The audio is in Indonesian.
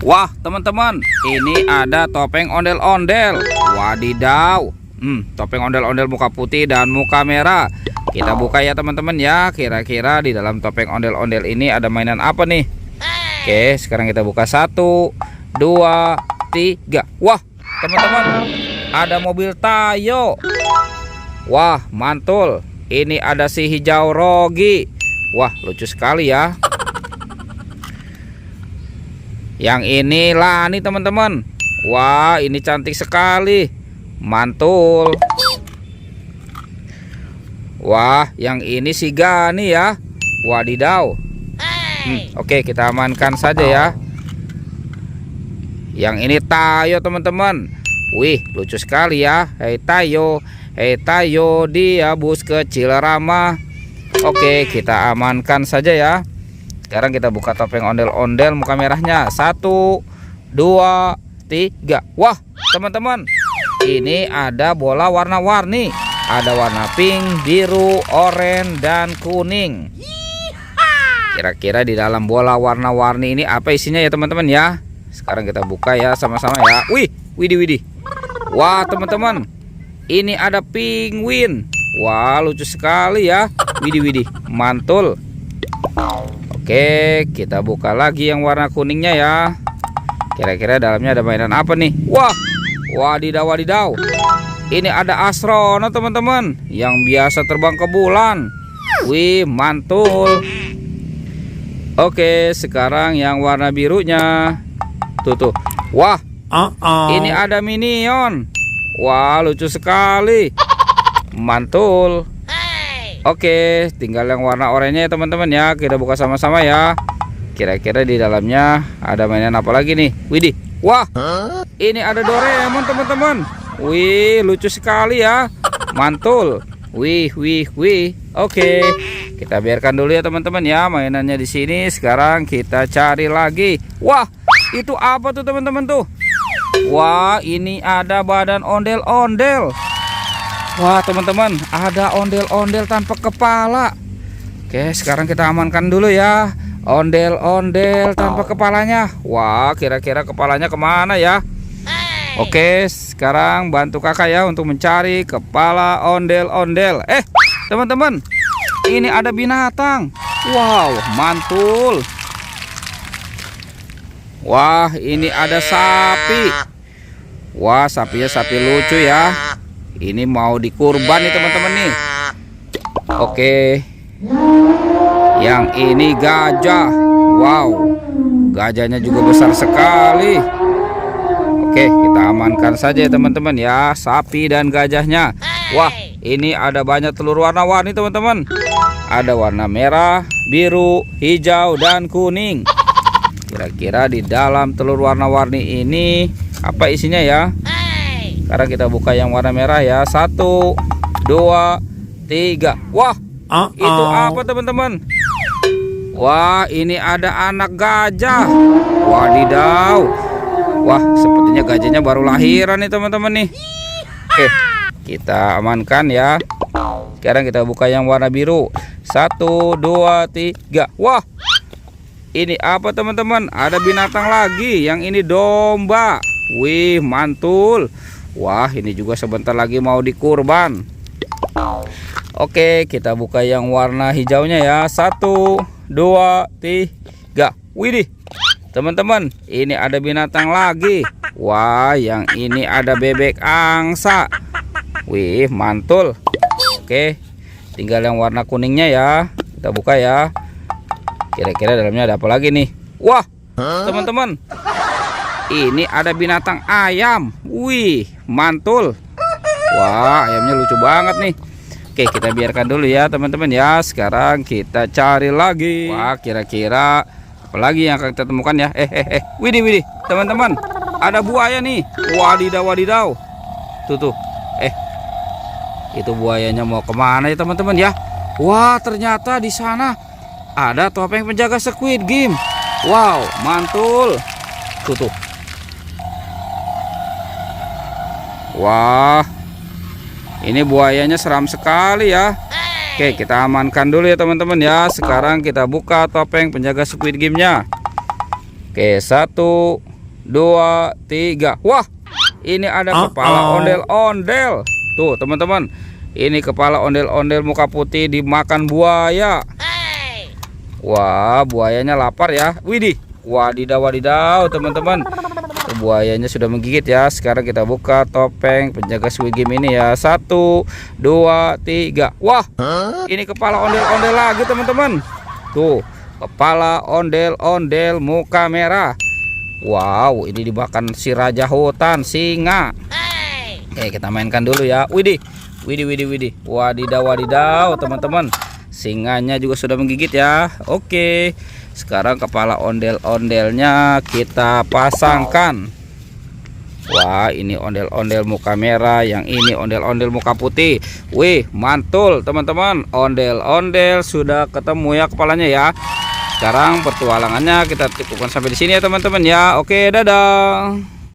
Wah teman-teman, ini ada topeng ondel-ondel. Wadidaw. Topeng ondel-ondel muka putih dan muka merah. Kita buka ya teman-teman ya. Kira-kira di dalam topeng ondel-ondel ini ada mainan apa nih? Oke, sekarang kita buka 1, 2, 3. Wah teman-teman, ada mobil Tayo. Wah mantul. Ini ada si hijau Rogi. Wah lucu sekali ya. Yang ini Lani teman-teman. Wah ini cantik sekali. Mantul. Wah yang ini si Gani ya. Wadidaw. Oke kita amankan saja ya. Yang ini Tayo teman-teman. Wih lucu sekali ya. Hei Tayo. Hei Tayo, dia bus kecil ramah. Oke kita amankan saja ya. Sekarang kita buka topeng ondel-ondel muka merahnya. 1, 2, 3. Wah teman-teman, ini ada bola warna-warni. Ada warna pink, biru, oranye, dan kuning. Kira-kira di dalam bola warna-warni ini apa isinya ya teman-teman ya. Sekarang kita buka ya sama-sama ya. Wih, widih. Wah teman-teman, ini ada penguin. Wah lucu sekali ya. Widih, mantul. Oke kita buka lagi yang warna kuningnya ya. Kira-kira dalamnya ada mainan apa nih? Wah, wadidaw. Ini ada astronot teman-teman, yang biasa terbang ke bulan. Wih mantul. Oke sekarang yang warna birunya. Tuh. Wah ini ada minion. Wah lucu sekali. Mantul. Oke, tinggal yang warna oranye ya teman-teman ya. Kita buka sama-sama ya. Kira-kira di dalamnya ada mainan apa lagi nih? Widih. Wah, ini ada Doraemon teman-teman. Wih, lucu sekali ya. Mantul. Wih. Oke, kita biarkan dulu ya teman-teman ya mainannya di sini. Sekarang kita cari lagi. Wah, itu apa tuh teman-teman tuh? Wah, ini ada badan ondel-ondel. Wah teman-teman, ada ondel-ondel tanpa kepala. Oke sekarang kita amankan dulu ya. Ondel-ondel tanpa kepalanya. Wah kira-kira kepalanya kemana ya? Oke sekarang bantu kakak ya untuk mencari kepala ondel-ondel. Teman-teman, ini ada binatang. Wow mantul. Wah ini ada sapi. Wah sapinya sapi lucu ya. Ini mau dikurban nih teman-teman nih. Oke. Yang ini gajah. Wow, gajahnya juga besar sekali. Oke kita amankan saja ya teman-teman ya, sapi dan gajahnya. Wah ini ada banyak telur warna-warni teman-teman. Ada warna merah, biru, hijau, dan kuning. Kira-kira di dalam telur warna-warni ini apa isinya ya? Sekarang kita buka yang warna merah ya. 1, 2, 3. Wah itu apa teman-teman? Wah ini ada anak gajah. Wadidaw. Wah sepertinya gajahnya baru lahiran nih teman-teman nih. Oke kita amankan ya. Sekarang kita buka yang warna biru. 1, 2, 3. Wah ini apa teman-teman? Ada binatang lagi. Yang ini domba. Wih mantul. Wah ini juga sebentar lagi mau dikurban. Oke kita buka yang warna hijaunya ya. 1, 2, 3. Widih teman-teman, ini ada binatang lagi. Wah yang ini ada bebek angsa. Wih mantul. Oke tinggal yang warna kuningnya ya. Kita buka ya. Kira-kira dalamnya ada apa lagi nih? Wah teman-teman, ini ada binatang ayam. Wih mantul. Wah ayamnya lucu banget nih. Oke kita biarkan dulu ya teman-teman ya. Sekarang kita cari lagi. Wah kira-kira apa lagi yang akan kita temukan ya? Widih teman-teman, ada buaya nih. Wadidaw. Tuh. Itu buayanya mau kemana ya teman-teman ya? Wah ternyata di sana ada topeng penjaga Squid Game. Wow mantul. Tuh. Wah ini buayanya seram sekali ya. Oke kita amankan dulu ya teman-teman ya. Sekarang kita buka topeng penjaga Squid Game nya. Oke 1, 2, 3. Wah, ini ada kepala ondel-ondel. Tuh teman-teman, ini kepala ondel-ondel muka putih dimakan buaya. Wah, buayanya lapar ya. Widih, wadidaw wadidaw teman-teman. Buayanya sudah menggigit ya. Sekarang kita buka topeng penjaga Squid Game ini ya. 1, 2, 3. Wah, ini kepala ondel-ondel lagi teman-teman. Tuh, kepala ondel-ondel muka merah. Wow, ini dimakan si raja hutan, singa. Oke, kita mainkan dulu ya. Widih, widih, widih, widih. Wadidaw, wadidaw, teman-teman. Singanya juga sudah menggigit ya. Oke, sekarang kepala ondel-ondelnya kita pasangkan. Wah, ini ondel-ondel muka merah, yang ini ondel-ondel muka putih. Wih, mantul teman-teman. Ondel-ondel sudah ketemu ya kepalanya ya. Sekarang pertualangannya kita cukupkan sampai di sini ya teman-teman ya. Oke, dadah.